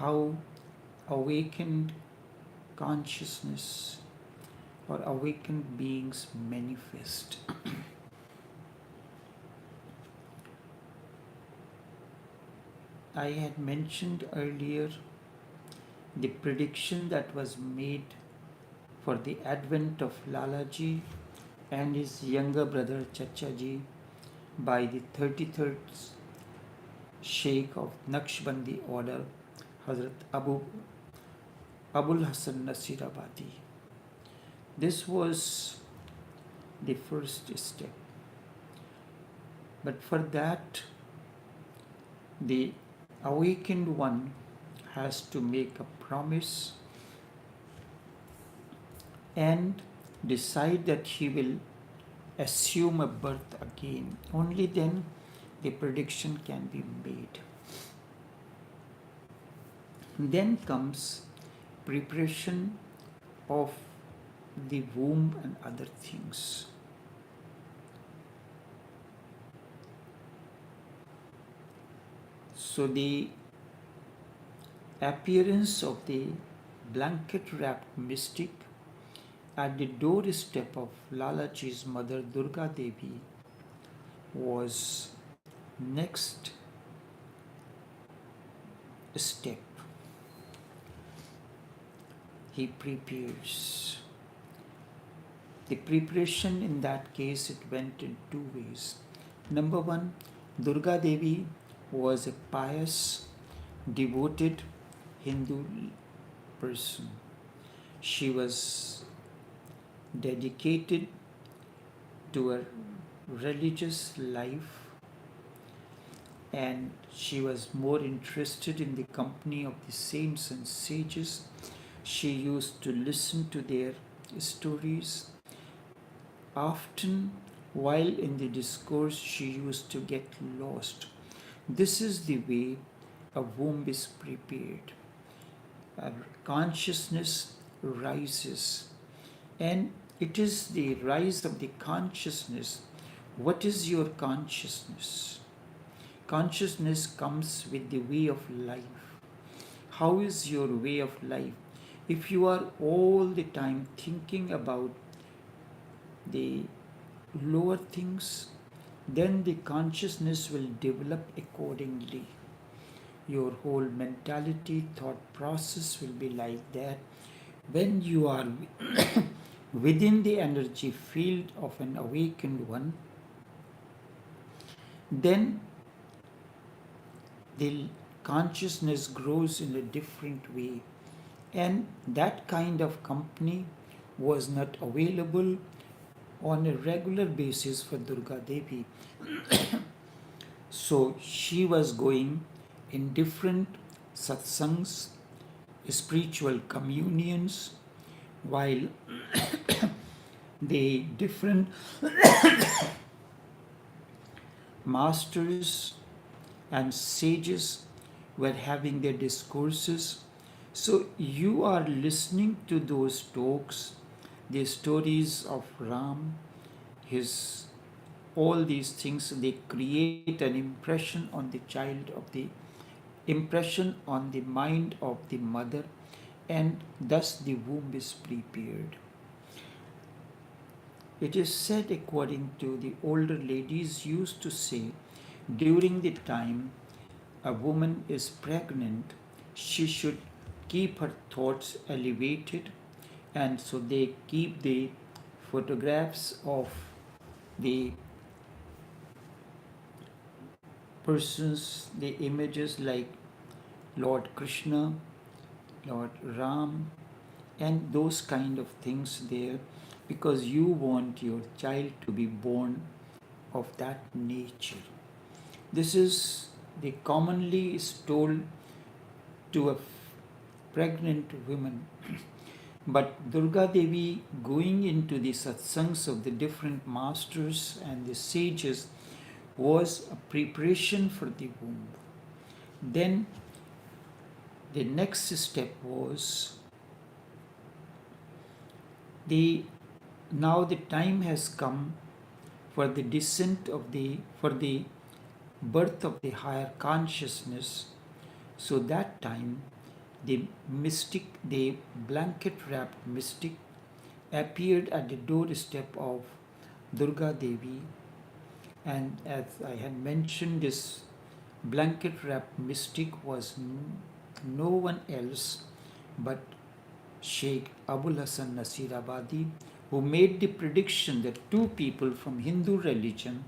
how awakened consciousness or awakened beings manifest. I had mentioned earlier the prediction that was made for the advent of Lalaji and his younger brother Chachaji by the 33rd Sheikh of Naqshbandi order, Hazrat Abul Hasan Nasirabadi. This was the first step. But for that, the awakened one has to make a promise and decide that he will assume a birth again. Only then the prediction can be made. Then comes preparation of the womb and other things. So the appearance of the blanket-wrapped mystic at the doorstep of Lalaji's mother Durga Devi was next step. He prepares. The preparation in that case, it went in two ways. Number one, Durga Devi was a pious, devoted Hindu person. She was dedicated to a religious life, and she was more interested in the company of the saints and sages. She used to listen to their stories. Often, while in the discourse, she used to get lost. This is the way a womb is prepared. A consciousness rises, and it is the rise of the consciousness. What is your consciousness? Consciousness comes with the way of life. How is your way of life? If you are all the time thinking about the lower things, then the consciousness will develop accordingly. Your whole mentality, thought process will be like that. When you are within the energy field of an awakened one, then the consciousness grows in a different way. And that kind of company was not available on a regular basis for Durga Devi. So she was going in different satsangs, spiritual communions, while the different masters and sages were having their discourses. So you are listening to those talks, the stories of Ram, his all these things, they create an impression on the child of the impression on the mind of the mother, and thus the womb is prepared. It is said, according to the older ladies used to say, during the time a woman is pregnant, she should keep her thoughts elevated, and so they keep the photographs of the persons, the images like Lord Krishna, Lord Ram, and those kind of things there, because you want your child to be born of that nature. This is the commonly is told to a pregnant woman. But Durga Devi, going into the satsangs of the different masters and the sages, was a preparation for the womb. Then the next step was now the time has come for the descent of for the birth of the higher consciousness. So that time the blanket wrapped mystic, appeared at the doorstep of Durga Devi, and as I had mentioned, this blanket wrapped mystic was no one else but Sheikh Abul Hasan Nasirabadi, who made the prediction that two people from Hindu religion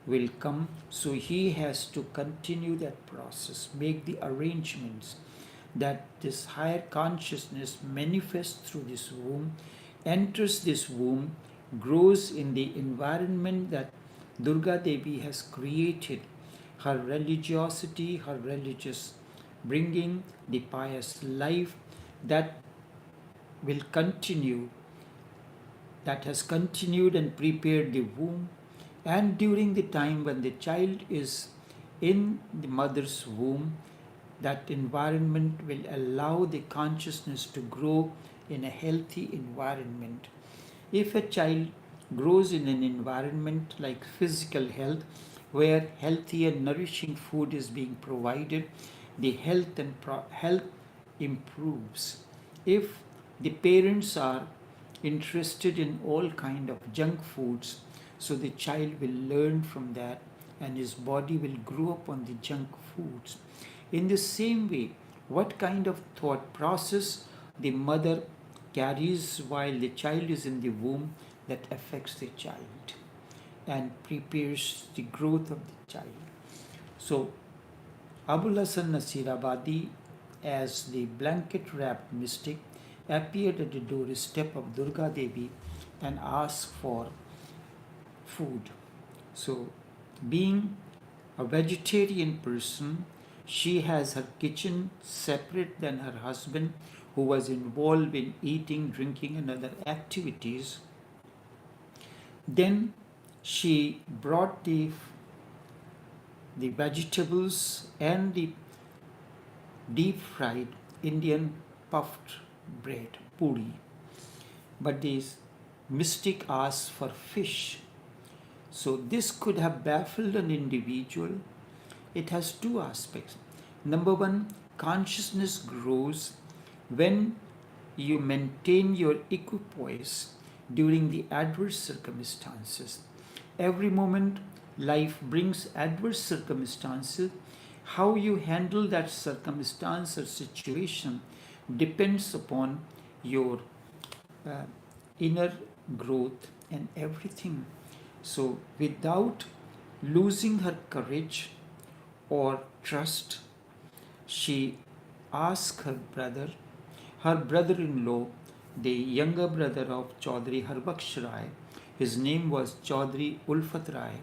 will come. So he has to continue that process, make the arrangements that this higher consciousness manifests through this womb, enters this womb, grows in the environment that Durga Devi has created. Her religiosity, her religious bringing, the pious life that will continue, that has continued and prepared the womb. And during the time when the child is in the mother's womb, that environment will allow the consciousness to grow in a healthy environment. If a child grows in an environment like physical health, where healthy and nourishing food is being provided, the health improves. If the parents are interested in all kind of junk foods, so the child will learn from that and his body will grow up on the junk foods. In the same way, what kind of thought process the mother carries while the child is in the womb, that affects the child and prepares the growth of the child. So Abul Hasan Nasirabadi, as the blanket wrapped mystic, appeared at the doorstep of Durga Devi and asked for food. So, being a vegetarian person, she has her kitchen separate than her husband, who was involved in eating, drinking, and other activities. Then she brought the vegetables and the deep fried Indian puffed bread, puri. But this mystic asked for fish. So this could have baffled an individual. It has two aspects. Number one, consciousness grows when you maintain your equipoise during the adverse circumstances. Every moment life brings adverse circumstances. How you handle that circumstance or situation depends upon your inner growth and everything. So without losing her courage or trust, she asked her brother-in-law, the younger brother of Chaudhry Harbaksh Rai, his name was Chaudhry Ulfat Rai,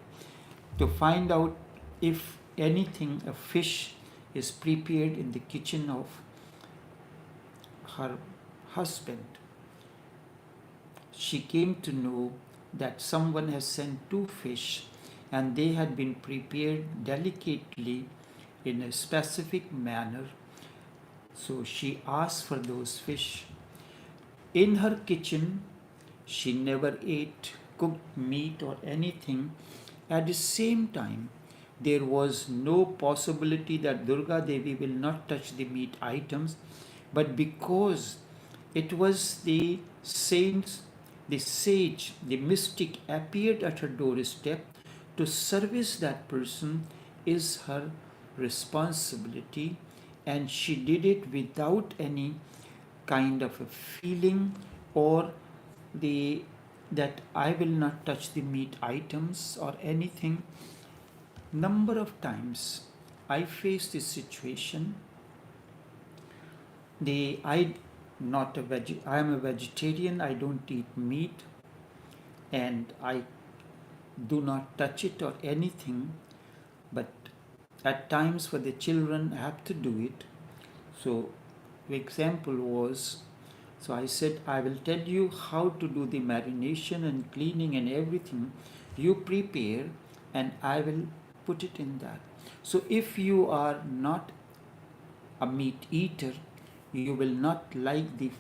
to find out if anything, a fish, is prepared in the kitchen of her husband. She came to know that someone has sent two fish and they had been prepared delicately in a specific manner. So she asked for those fish. In her kitchen, she never ate cooked meat or anything. At the same time, there was no possibility that Durga Devi will not touch the meat items, but because it was the saints, the sage, the mystic appeared at her doorstep, to service that person is her responsibility, and she did it without any kind of a feeling or that I will not touch the meat items or anything. Number of times I faced this situation. I am a vegetarian. I don't eat meat, and I do not touch it or anything. But at times, for the children, have to do it. So, the example was. So I said, I will tell you how to do the marination and cleaning and everything. You prepare and I will put it in that. So if you are not a meat eater, you will not like the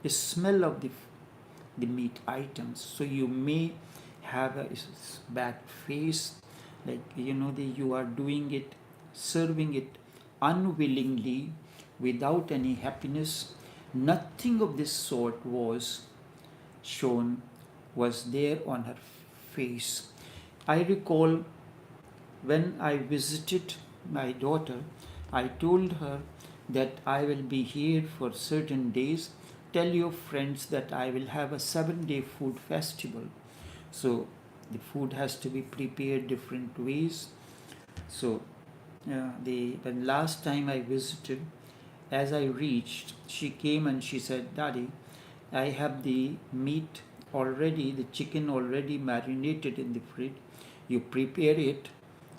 smell of the meat items. So you may have a bad face, like you are doing it, serving it unwillingly, without any happiness. Nothing of this sort shown, was there on her face. I recall when I visited my daughter, I told her that I will be here for certain days. Tell your friends that I will have a 7-day food festival. So the food has to be prepared different ways. So when last time I visited, as I reached, she came and she said, "Daddy, I have the meat already, the chicken already marinated in the fridge. You prepare it,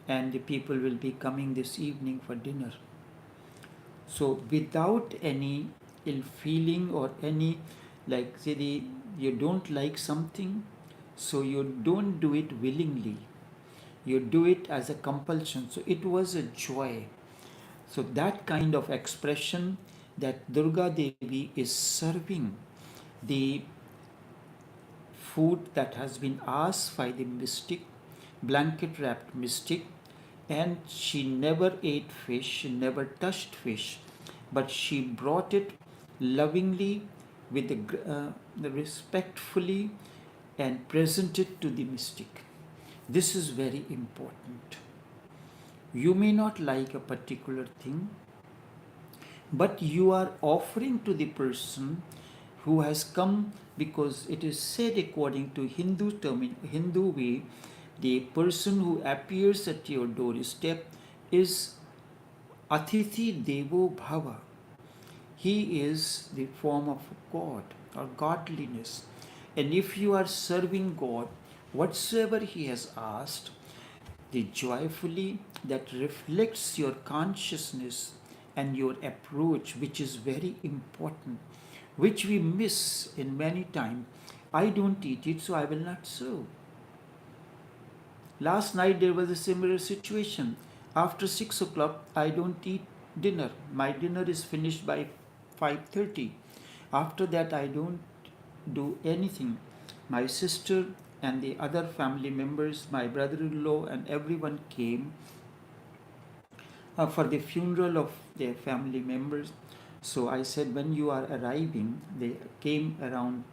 and the people will be coming this evening for dinner." So without any ill feeling or any, like say you don't like something, so you don't do it willingly. You do it as a compulsion. So it was a joy. So that kind of expression, that Durga Devi is serving the food that has been asked by the mystic, blanket wrapped mystic, and she never ate fish, she never touched fish, but she brought it lovingly, with respectfully, and presented to the mystic. This is very important. You may not like a particular thing, but you are offering to the person who has come, because it is said according to Hindu way, the person who appears at your doorstep is Atithi Devo Bhava. He is the form of God or godliness. And if you are serving God, whatsoever He has asked, the joyfully, that reflects your consciousness and your approach, which is very important, which we miss in many times. I don't eat it, so I will not serve. Last night there was a similar situation. After 6 o'clock, I don't eat dinner. My dinner is finished by 5:30. After that, I don't do anything. My sister and the other family members, my brother-in-law and everyone came for the funeral of their family members. So I said, when you are arriving, they came around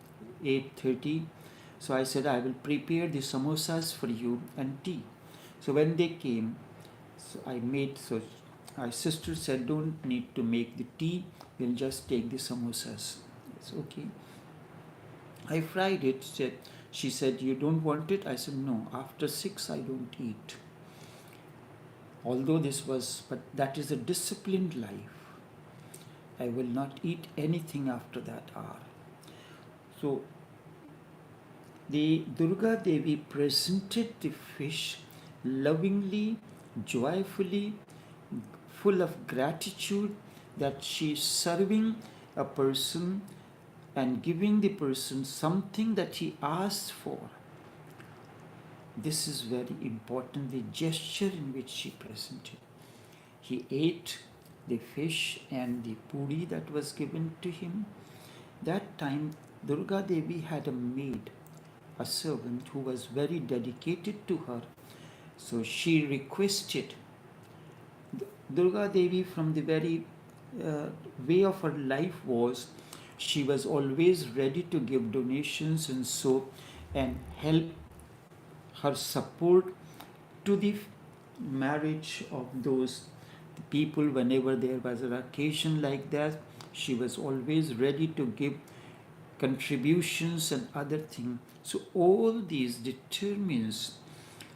8:30. So I said, I will prepare the samosas for you and tea. So when they came, so my sister said, don't need to make the tea, we'll just take the samosas. It's okay. I fried it. She said, you don't want it? I said, no, after 6 I don't eat. Although but that is a disciplined life. I will not eat anything after that hour. So the Durga Devi presented the fish lovingly, joyfully, full of gratitude, that she is serving a person and giving the person something that he asked for. This is very important, the gesture in which she presented. He ate the fish and the puri that was given to him. That time Durga Devi had a maid, a servant who was very dedicated to her. So she requested. Durga Devi, from the very way of her life was, she was always ready to give donations and so, and help her support to the marriage of those people. Whenever there was an occasion like that, she was always ready to give contributions and other things. So all these determines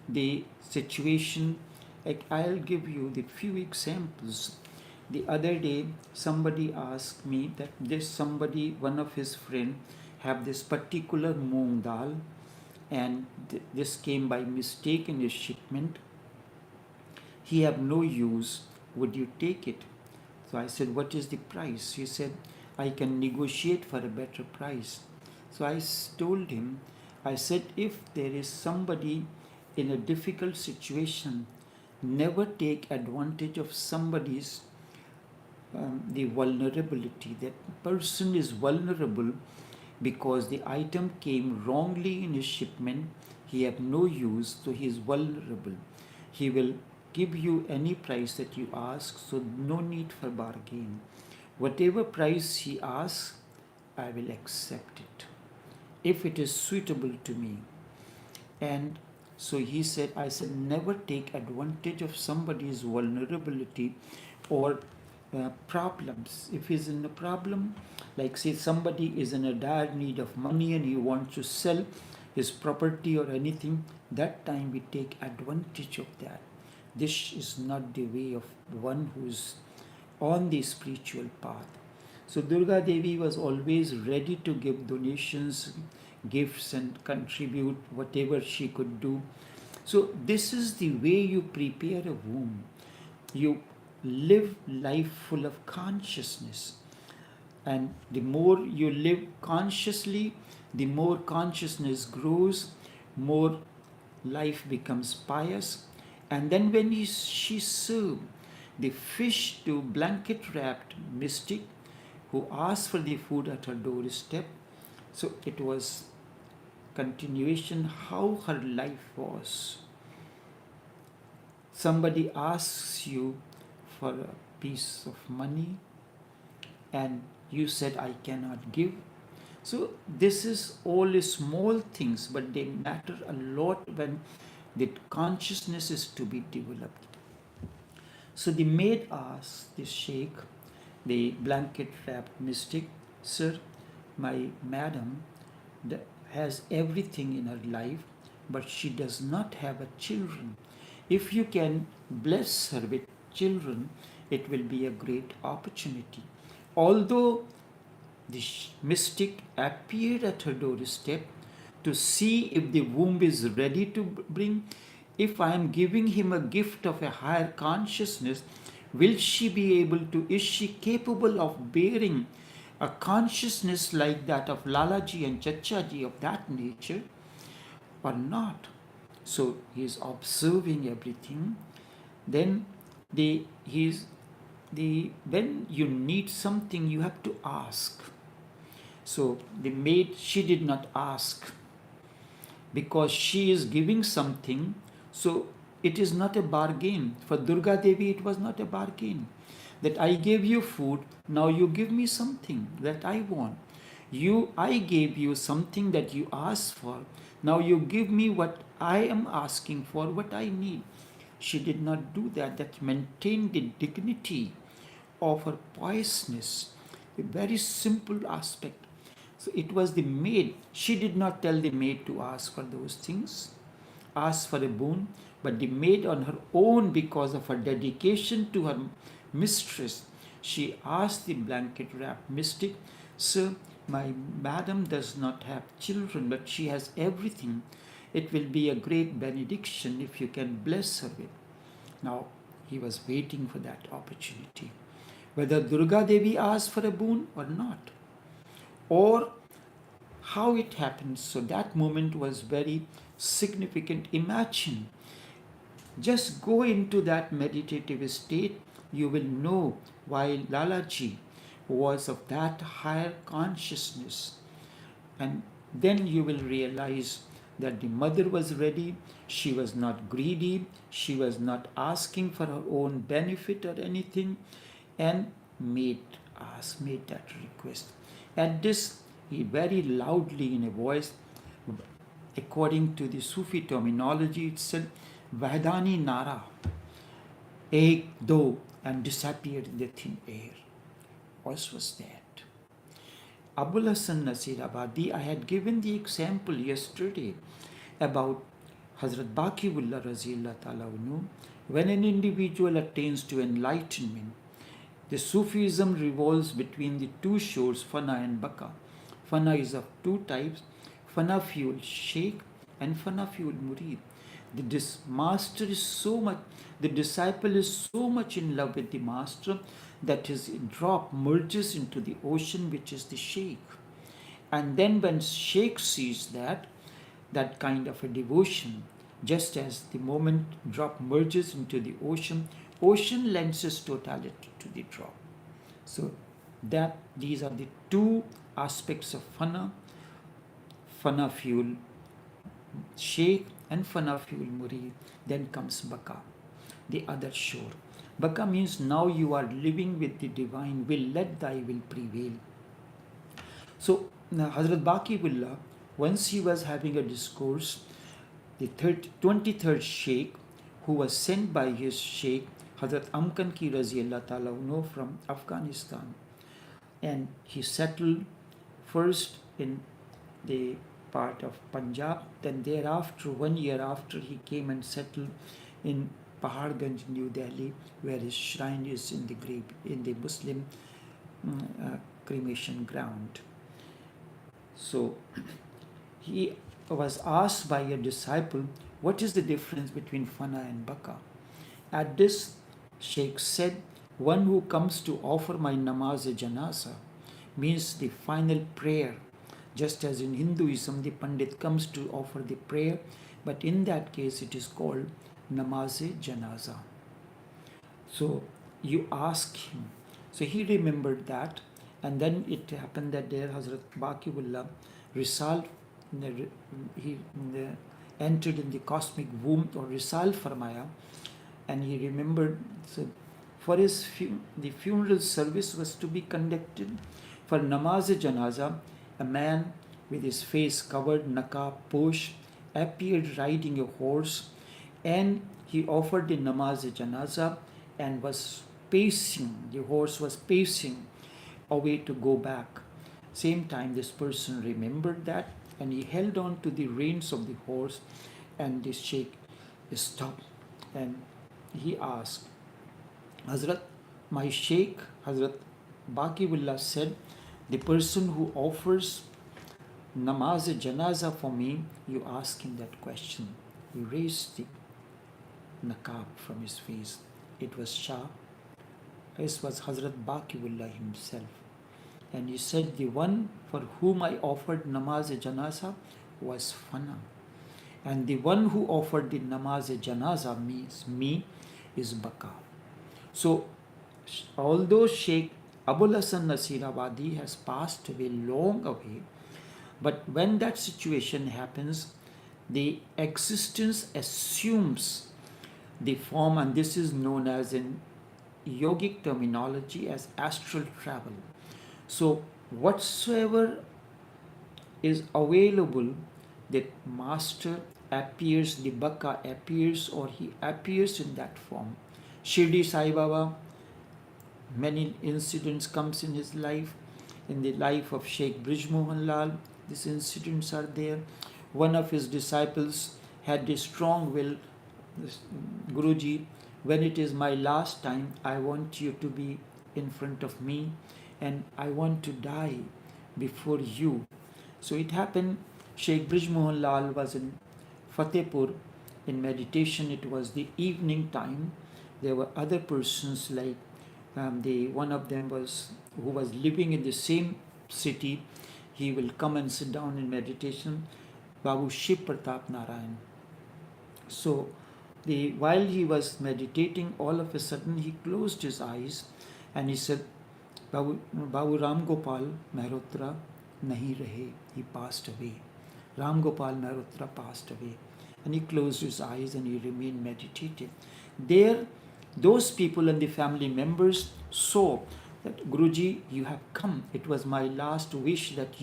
the situation. Like, I'll give you the few examples. The other day, somebody asked me that one of his friend, have this particular moong dal, and this came by mistake in his shipment. He have no use. Would you take it? So I said, what is the price? He said, I can negotiate for a better price. So I told him, I said, if there is somebody in a difficult situation, never take advantage of somebody's the vulnerability. That person is vulnerable because the item came wrongly in his shipment. He have no use, so he is vulnerable. He will give you any price that you ask, so no need for bargain. Whatever price he asks, I will accept it, if it is suitable to me. And so he said, I said, never take advantage of somebody's vulnerability or problems. If he's in a problem, like say somebody is in a dire need of money and he wants to sell his property or anything, that time we take advantage of that. This is not the way of one who is on the spiritual path. So Durga Devi was always ready to give donations, gifts, and contribute whatever she could do. So this is the way you prepare a womb. You live life full of consciousness. And the more you live consciously, the more consciousness grows, more life becomes pious. And then when she served the fish to blanket-wrapped mystic who asked for the food at her doorstep, so it was continuation how her life was. Somebody asks you for a piece of money and you said, I cannot give. So this is all small things, but they matter a lot when the consciousness is to be developed. So the maid asked the sheikh, the blanket-wrapped mystic, sir, my madam has everything in her life, but she does not have a children. If you can bless her with children, it will be a great opportunity. Although the mystic appeared at her doorstep to see if the womb is ready to bring, if I am giving him a gift of a higher consciousness, will she be able to, is she capable of bearing a consciousness like that of Lalaji and Chachaji of that nature or not? So he is observing everything. Then when you need something, you have to ask. So the maid, she did not ask because she is giving something. So it is not a bargain. For Durga Devi, it was not a bargain. That I gave you food, now you give me something that I want. I gave you something that you asked for, now you give me what I am asking for, what I need. She did not do that. That maintained the dignity of her piousness, a very simple aspect. So it was the maid. She did not tell the maid to ask for those things, ask for a boon, but the maid on her own, because of her dedication to her mistress, she asked the blanket-wrapped mystic, sir, my madam does not have children, but she has everything. It will be a great benediction if you can bless her with. Now, he was waiting for that opportunity. Whether Durga Devi asked for a boon or not, or how it happened. So that moment was very significant. Imagine, just go into that meditative state, you will know why Lalaji was of that higher consciousness. And then you will realize that the mother was ready, she was not greedy, she was not asking for her own benefit or anything, and made that request. At this, he very loudly in a voice, according to the Sufi terminology, it said, Vahdani Nara, Ek, Do, and disappeared in the thin air. What was that? Abul Hasan Nasir Abadi, I had given the example yesterday about Hazrat Baqiyullah Raziyallahu Ta'ala Anhu. When an individual attains to enlightenment, the Sufism revolves between the two shores, Fana and Baqa. Fana is of two types, Fana fuel Sheikh and Fana fuel Murid. The disciple is so much in love with the master that his drop merges into the ocean, which is the Sheikh. And then when Sheikh sees that kind of a devotion, just as the moment drop merges into the ocean lends its totality to the drop. So these are the two aspects of Fana fuel Sheikh and Fana fuel Murid. Then comes Baqa, the other shore. Baka means now you are living with the divine will, let thy will prevail. So Hazrat Baqi once he was having a discourse, the 23rd Sheikh, who was sent by his Sheikh, Hazrat Amkan Ki Raziyallah Ta'ala from Afghanistan, and he settled first in the part of Punjab, then thereafter, 1 year after, he came and settled in Paharganj, New Delhi, where his shrine is in the Muslim cremation ground. So he was asked by a disciple, what is the difference between fana and baka? At this, Sheikh said, one who comes to offer my namaz-e-janasa means the final prayer. Just as in Hinduism, the Pandit comes to offer the prayer, but in that case it is called namaz-e-janaza. So you ask him. So he remembered that, and then it happened that there Hazrat Baqi he entered in the cosmic womb or Risal Farmaya, and he remembered. So for his the funeral service was to be conducted. For namaz-e-janaza, a man with his face covered, naqab, posh, appeared riding a horse, and he offered the namaz-e-janaza and was pacing. The horse was pacing away to go back. Same time, this person remembered that, and he held on to the reins of the horse, and the Sheikh stopped, and he asked, Hazrat, my Sheikh, Hazrat Baqi said, the person who offers namaz-e-janaza for me, you ask him that question. He raised the naqab from his face. It was Shah. This was Hazrat Baqi himself. And he said, the one for whom I offered namaz-e-janaza was fana. And the one who offered the namaz-e-janaza means me is baka. So, although Sheikh Abul Hasan Nasirabadi has passed away long away, but when that situation happens, the existence assumes the form, and this is known as in yogic terminology as astral travel. So whatsoever is available, the master appears, the baka appears, or he appears in that form. Shirdi Sai Baba, many incidents comes in his life. In the life of Sheikh Brij Mohan Lal, these incidents are there. One of his disciples had a strong will, Guruji, when it is my last time, I want you to be in front of me, and I want to die before you. So it happened, Sheikh Brij Mohan Lal was in Fatehpur in meditation. It was the evening time. There were other persons like one of them was who was living in the same city. He will come and sit down in meditation, Babu Shiv Pratap Narayan. So while he was meditating, all of a sudden he closed his eyes and he said, Babu Ram Gopal Mehrotra nahi rahe. He passed away. Ram Gopal Mehrotra passed away. And he closed his eyes and he remained meditative. There, those people and the family members saw that, Guruji, you have come. It was my last wish that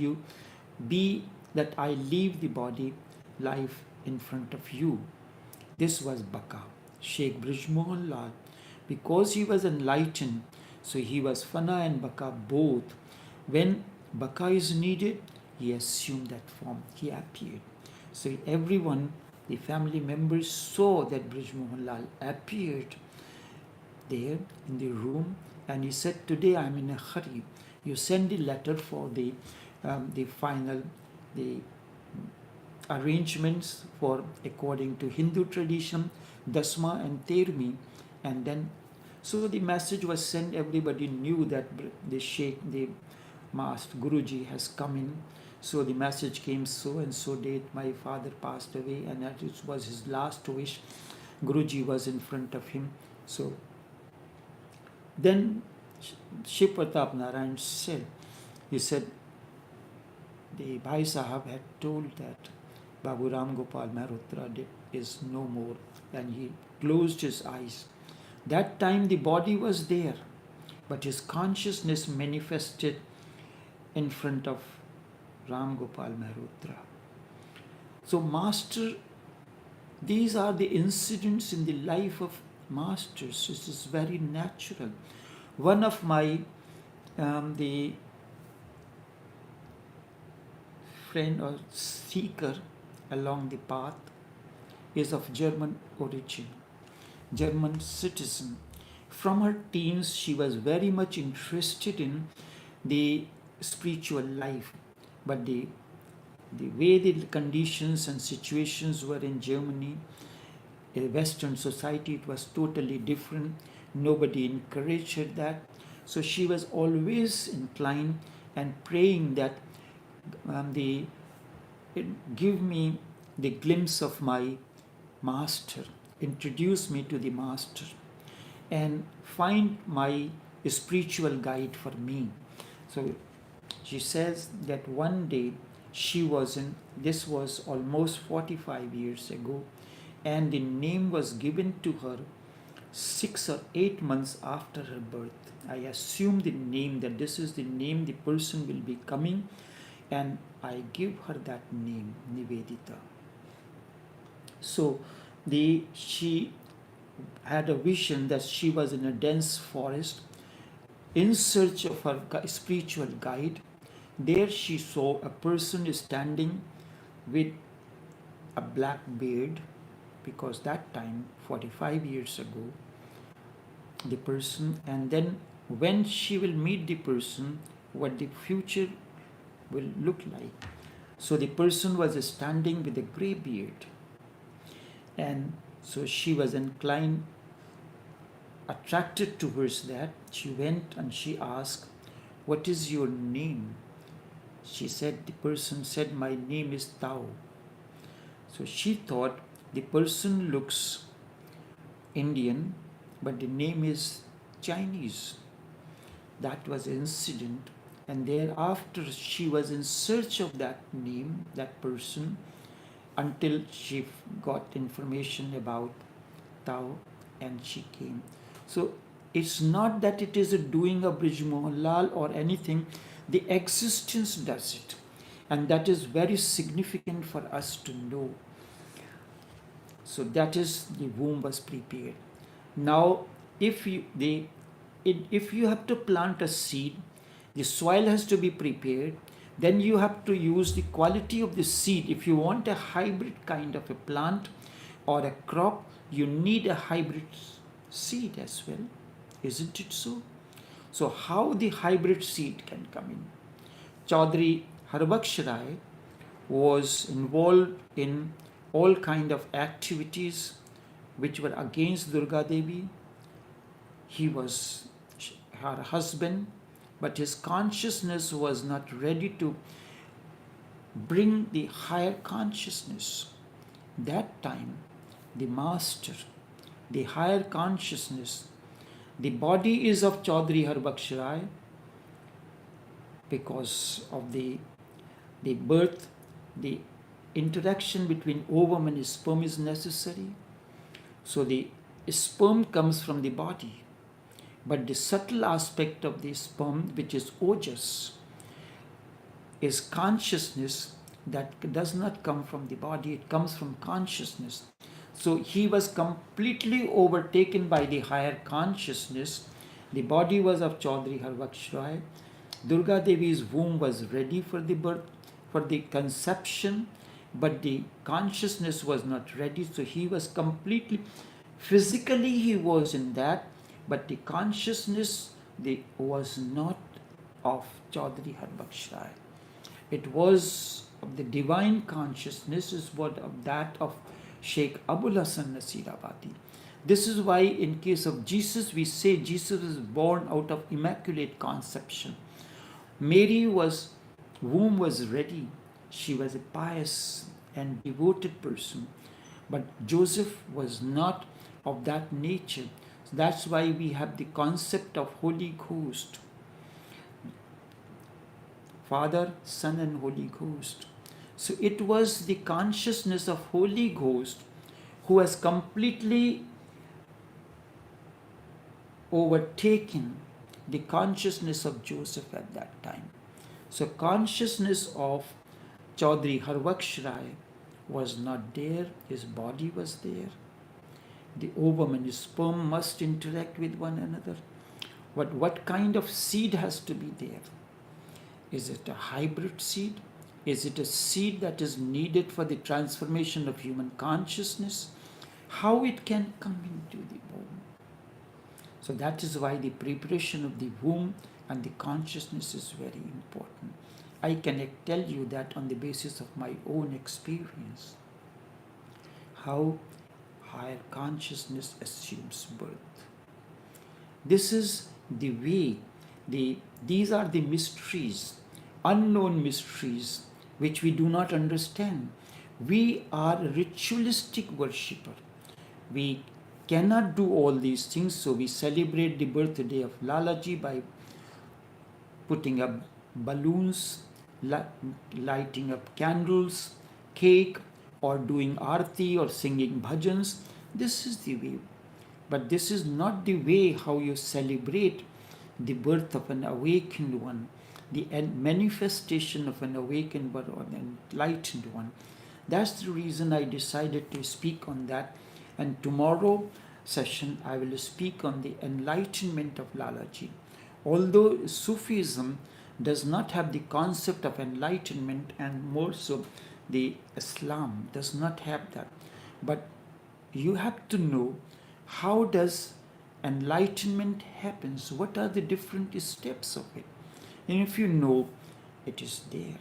that I leave the body life in front of you. This was baka. Sheikh Brij Mohan Lal, because he was enlightened, so he was fana and baka both. When baka is needed, he assumed that form. He appeared. So everyone, the family members saw that Brij Mohan Lal appeared there in the room, and he said, today I am in a hurry. You send the letter for the final arrangements for, according to Hindu tradition, Dasma and Termi, and then so the message was sent. Everybody knew that the Sheikh, the Master Guruji has come in. So the message came, so and so date my father passed away, and that it was his last wish. Guruji was in front of him. So then Shiv Pratap Narayan said, he said, the Bhai Sahab had told that Babu Ram Gopal Mehrotra is no more, and he closed his eyes. That time the body was there, but his consciousness manifested in front of Ram Gopal Mehrotra. So Master, these are the incidents in the life of masters. This is very natural. One of my the friend or seeker along the path is of German origin, German citizen. From her teens, she was very much interested in the spiritual life, but the way the conditions and situations were in Germany, in Western society, it was totally different. Nobody encouraged her that. So she was always inclined and praying that give me the glimpse of my master, introduce me to the master, and find my spiritual guide for me. So she says that one day she was in, this was almost 45 years ago, and the name was given to her 6 or 8 months after her birth. I assume the name, that this is the name the person will be coming, and I give her that name, Nivedita. So she had a vision that she was in a dense forest in search of her spiritual guide. There she saw a person standing with a black beard, because that time, 45 years ago, the person, and then when she will meet the person, what the future will look like. So the person was standing with a grey beard, and so she was inclined, attracted towards that. She went and she asked, "What is your name?" She said, the person said, "My name is Tao." So she thought the person looks Indian, but the name is Chinese. That was incident, and thereafter she was in search of that name, that person, until she got information about Tao and she came. So it's not that it is a doing of Brij Mohan Lal or anything, the existence does it, and that is very significant for us to know. So that is, the womb was prepared. Now if you have to plant a seed, the soil has to be prepared. Then you have to use the quality of the seed. If you want a hybrid kind of a plant or a crop, you need a hybrid seed as well. Isn't it so? So how the hybrid seed can come in? Chaudhry Harbaksh Rai was involved in all kind of activities which were against Durga Devi. He was her husband, but his consciousness was not ready to bring the higher consciousness. That time, the master, the higher consciousness, the body is of Chaudhry Harbaksh Rai because of the birth, the interaction between ovum and sperm is necessary. So the sperm comes from the body. But the subtle aspect of the sperm, which is ojas, is consciousness that does not come from the body, it comes from consciousness. So he was completely overtaken by the higher consciousness. The body was of Chaudhry Harbaksh Rai. Durga Devi's womb was ready for the birth, for the conception, but the consciousness was not ready. So he was completely, physically he was in that, but the consciousness was not of Chaudhry Harbaksh Rai. It was of the divine consciousness, is what of that of Sheikh Abul Hasan Nasirabadi. This is why in case of Jesus, we say Jesus was born out of immaculate conception. Mary womb was ready. She was a pious and devoted person. But Joseph was not of that nature. That's why we have the concept of Holy Ghost. Father, Son and Holy Ghost. So it was the consciousness of Holy Ghost who has completely overtaken the consciousness of Joseph at that time. So consciousness of Chaudhry Harvaksh Rai was not there, his body was there. The ovum and the sperm must interact with one another. What kind of seed has to be there? Is it a hybrid seed? Is it a seed that is needed for the transformation of human consciousness? How it can come into the womb? So that is why the preparation of the womb and the consciousness is very important. I can tell you that on the basis of my own experience, how higher consciousness assumes birth. This is the way, these are the mysteries, unknown mysteries, which we do not understand. We are a ritualistic worshipper. We cannot do all these things, so we celebrate the birthday of Lalaji by putting up balloons, lighting up candles, cake, or doing arti or singing bhajans. This is the way. But this is not the way how you celebrate the birth of an awakened one, the manifestation of an awakened one or an enlightened one. That's the reason I decided to speak on that. And tomorrow session I will speak on the enlightenment of Lalaji. Although Sufism does not have the concept of enlightenment, and more so the Islam does not have that, but you have to know how does enlightenment happens, what are the different steps of it. And if you know, it is there.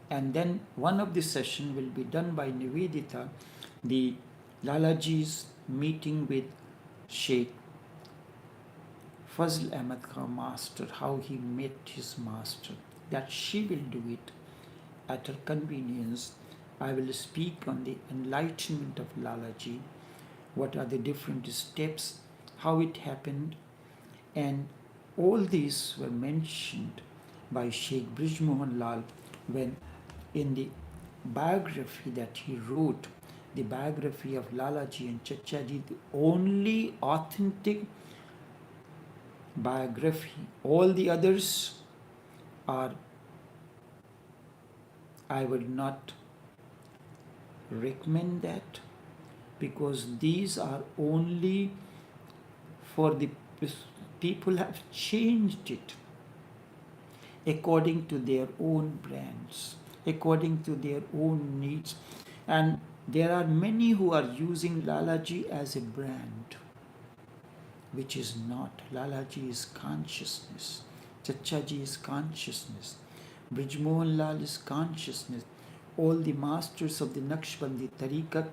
And then one of the session will be done by Nivedita, the Lalaji's meeting with Sheikh Fazl Ahmad Khan master, how he met his master, that she will do it at her convenience. I will speak on the enlightenment of Lalaji, what are the different steps, how it happened, and all these were mentioned by Sheikh Brij Mohan Lal when in the biography that he wrote, the biography of Lalaji and Chachaji, the only authentic biography. All the others are, I would not recommend that, because these are only for the people have changed it according to their own brands, according to their own needs. And there are many who are using Lalaji as a brand, which is not. Lalaji is consciousness. Chachaji is consciousness. Brij Mohan Lal is consciousness. All the masters of the Naqshbandi Tariqat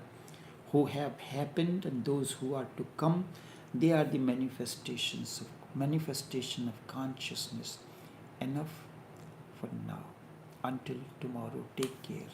who have happened and those who are to come, they are the manifestation of consciousness. Enough for now. Until tomorrow, take care.